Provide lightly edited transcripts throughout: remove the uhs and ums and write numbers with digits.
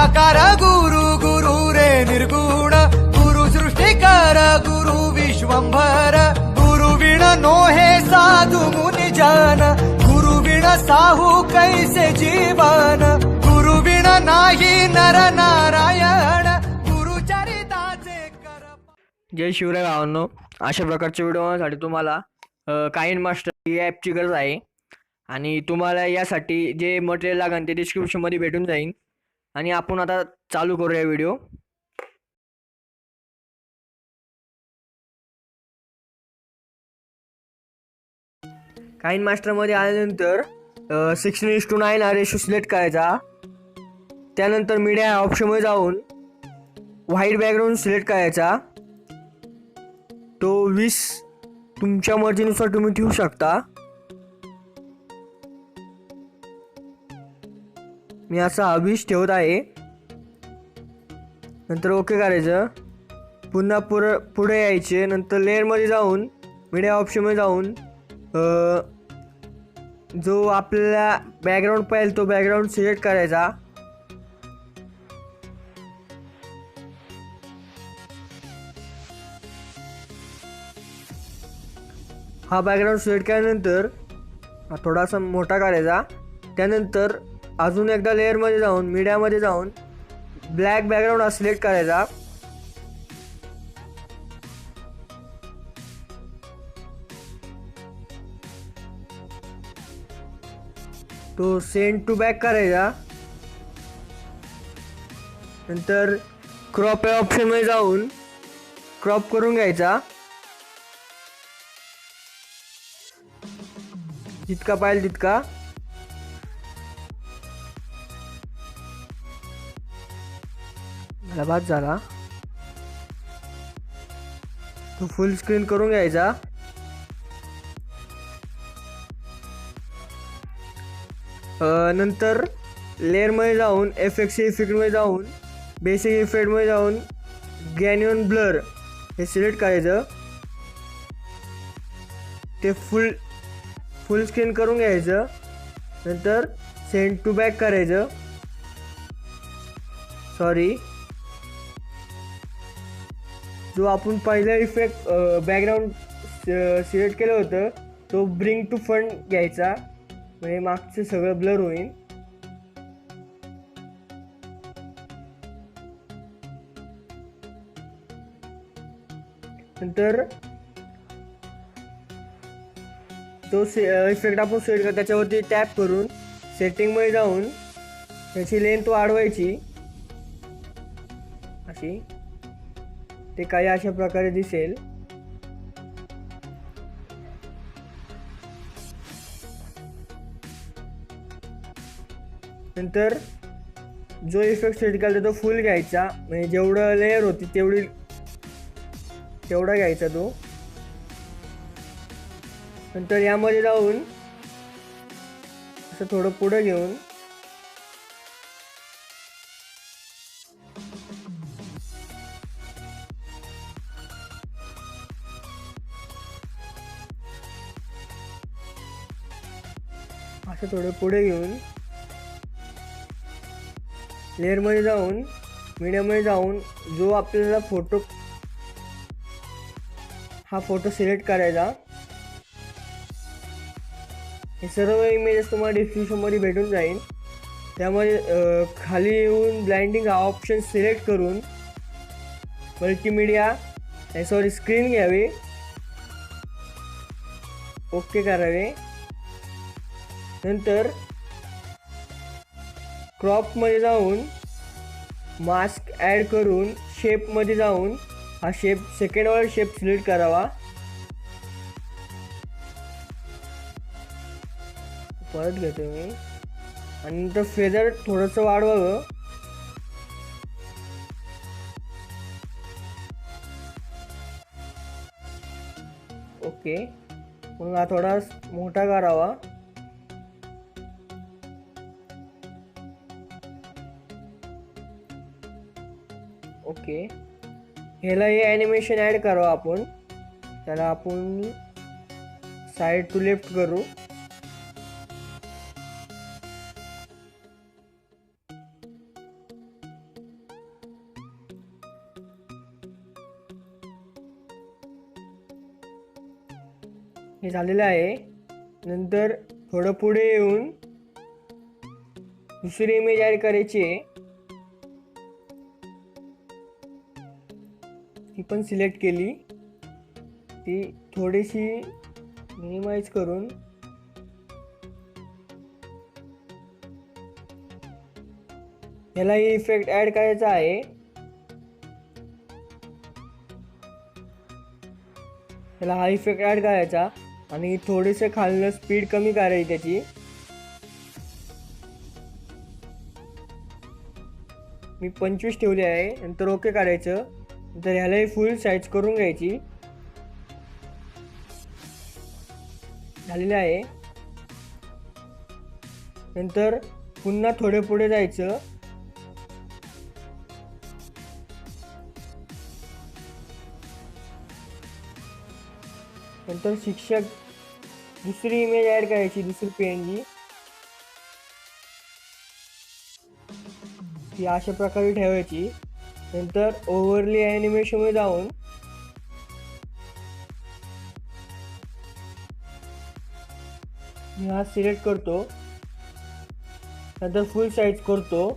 निराकार गुरु गुरु रे निर्गुण गुरु सृष्टिकर गुरु विश्वंभर गुरु विण नो हे साधु मुनि जन गुरु विण साहू कैसे जीवन गुरु विण नाही नर नारायण गुरु चरिताचे कर। जय शिवराय भावांनो, अशा प्रकारच्या व्हिडिओसाठी तुम्हाला काइन मास्टर या ॲपची गरज आहे आणि तुम्हाला यासाठी जे मटेरियल लागेल ते डिस्क्रिप्शनमध्ये भेटून जाईल। आणि आपण आता चालू करूया व्हिडिओ। काइन मास्टरमध्ये आल्यानंतर 16:9 रेशो सिलेक्ट करायचा। त्यानंतर मीडिया ऑप्शनमध्ये जाऊन व्हाईट बॅकग्राऊंड सिलेक्ट करायचा। तो 20 तुमच्या मर्जीनुसार तुम्ही ठेवू शकता। मी असा 20 ठेवत आहे। नंतर ओके करायचं। पुन्हा पुढे यायचे। नंतर लेअरमध्ये जाऊन मीडिया ऑप्शनमध्ये जाऊन जो आपल्याला बॅकग्राऊंड पाहिजे तो बॅकग्राऊंड सिलेक्ट करायचा। हा बॅकग्राऊंड सिलेक्ट केल्यानंतर थोडासा मोठा करायचा। त्यानंतर अजून एकदा लेअरमध्ये जाऊन मीडियामध्ये जाऊन ब्लॅक बॅकग्राऊंड हा सिलेक्ट करायचा। तो सेंड टू बॅक करायचा। नंतर क्रॉप या ऑप्शनमध्ये जाऊन क्रॉप करून घ्यायचा जितका पाहिजे तितका। मला बाद झाला तो फुल स्क्रीन करून घ्यायचा। नंतर लेअरमध्ये जाऊन इफेक्टमध्ये जाऊन बेसिक इफेक्टमध्ये जाऊन गॅनियन ब्लर हे सिलेक्ट करायचं। ते फुल स्क्रीन करून घ्यायचं। नंतर सेंड टू बॅक करायचं। सॉरी, जो आपण पहिला इफेक्ट बॅकग्राऊंड सिलेक्ट केलं होतं तो ब्रिंग टू फ्रंट घ्यायचा, म्हणजे मागचं सगळं ब्लर होईल। नंतर तो इफेक्ट आपण सिलेक्ट कर त्याच्यावरती टॅप करून सेटिंगमध्ये जाऊन त्याची लेंथ वाढवायची अशी। ते काही अशा प्रकारे दिसेल। नंतर जो इफेक्ट सिलेक्ट केला तो फुल घ्यायचा, म्हणजे जेवढं लेअर होती तेवढा घ्यायचा तो। नंतर यामध्ये जाऊन असं थोडं पुढे घेऊन असं थोडं पुढे घेऊन लेअरमध्ये जाऊन मीडियामध्ये जाऊन जो आपल्याला हा फोटो सिलेक्ट करायचा। हे सर्व इमेजेस तुम्हाला डिस्क्रिप्शनमध्ये भेटून जाईल। त्यामध्ये खाली येऊन ब्लाइंडिंग हा ऑप्शन सिलेक्ट करून मल्टीमीडिया स्क्रीन घ्यावी, ओके करावे। नंतर क्रॉपमध्ये जाऊन मास्क ॲड करून शेपमध्ये जाऊन हा सेकंड ऑर्डर शेप सिलेक्ट करावा। परत घेतो मी आणि नंतर फेदर थोडंसं वाढवावं। ओके, मग हा थोडा मोठा करावा। ओके, ह्याला हे ॲनिमेशन ॲड करावं आपण। त्याला आपण साईड टू लेफ्ट करू। हे झालेलं आहे. नंतर थोडं पुढे येऊन दुसरी इमेज ॲड करायची आहे. ती पण सिलेक्ट केली. ती थोडीशी मिनिमाइज करून यालाही इफेक्ट ॲड करायचा आहे. त्याला हा इफेक्ट ॲड करायचा आणि थोडेसे खालनं स्पीड कमी करायची त्याची. मी 25 ठेवली आहे. नंतर ओके करायचं. नंतर ह्यालाही फुल साईज करून घ्यायची. झालेलं आहे. नंतर पुन्हा थोडे पुढे जायचं. नंतर शिक्षक दुसरी इमेज ॲड करायची, दुसरी PNG. ती अशा प्रकारे ठेवायची. नंतर ओव्हरली ॲनिमेशनमध्ये जाऊन मी हा सिलेक्ट करतो. नंतर फुल साईज करतो.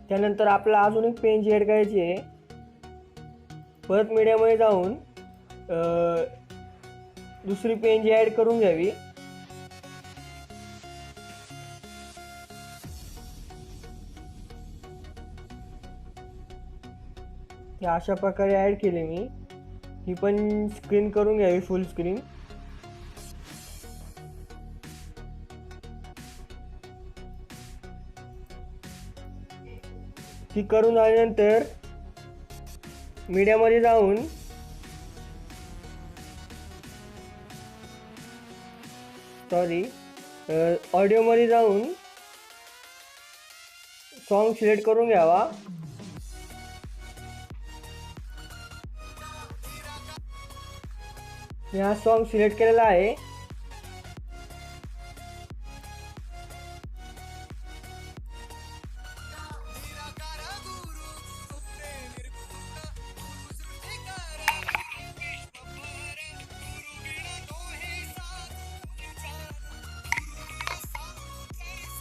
त्यानंतर आपल्याला अजून एक PNG ॲड करायची आहे. परत मीडियामध्ये जाऊन दुसरी PNG ॲड करून घ्यावी. ती अशा प्रकारे ॲड केली मी. ही पण स्क्रीन करून घ्यावी, फुल स्क्रीन. ती करून झाल्यानंतर मीडियामध्ये जाऊन ऑडिओमध्ये जाऊन सॉन्ग सिलेक्ट करून घ्यावा. मी हा सॉन्ग सिलेक्ट केलेला आहे.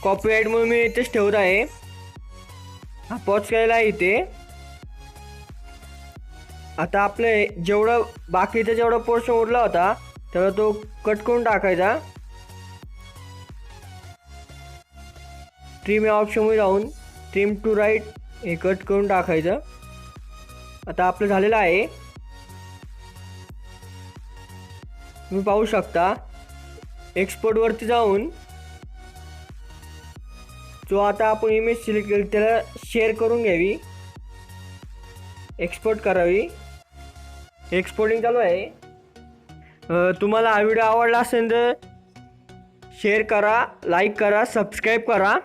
कॉपीराइट म्हणून मी इथेच ठेवत आहे. हा पॉज केलेला आहे इथे. आता आपले जेवढं बाकीचा जेवढा पोर्शन उरला होता तेवढा तो कट करून टाकायचा. ट्रिम या ऑप्शनमध्ये जाऊन ट्रिम टू राईट हे कट करून टाकायचं. आता आपलं झालेलं आहे. तुम्ही पाहू शकता. एक्सपोर्टवरती जाऊन जो आता आपण इमेज सिलेक्ट केली त्याला शेअर करून घ्यावी, एक्सपोर्ट करावी. एक्सपोर्टिंग चालू आहे. तुम्हाला हा व्हिडिओ आवडला असेल तर शेअर करा, लाईक करा, सबस्क्राईब करा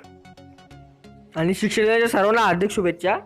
आणि शिक्षकांच्या सर्वांना हार्दिक शुभेच्छा.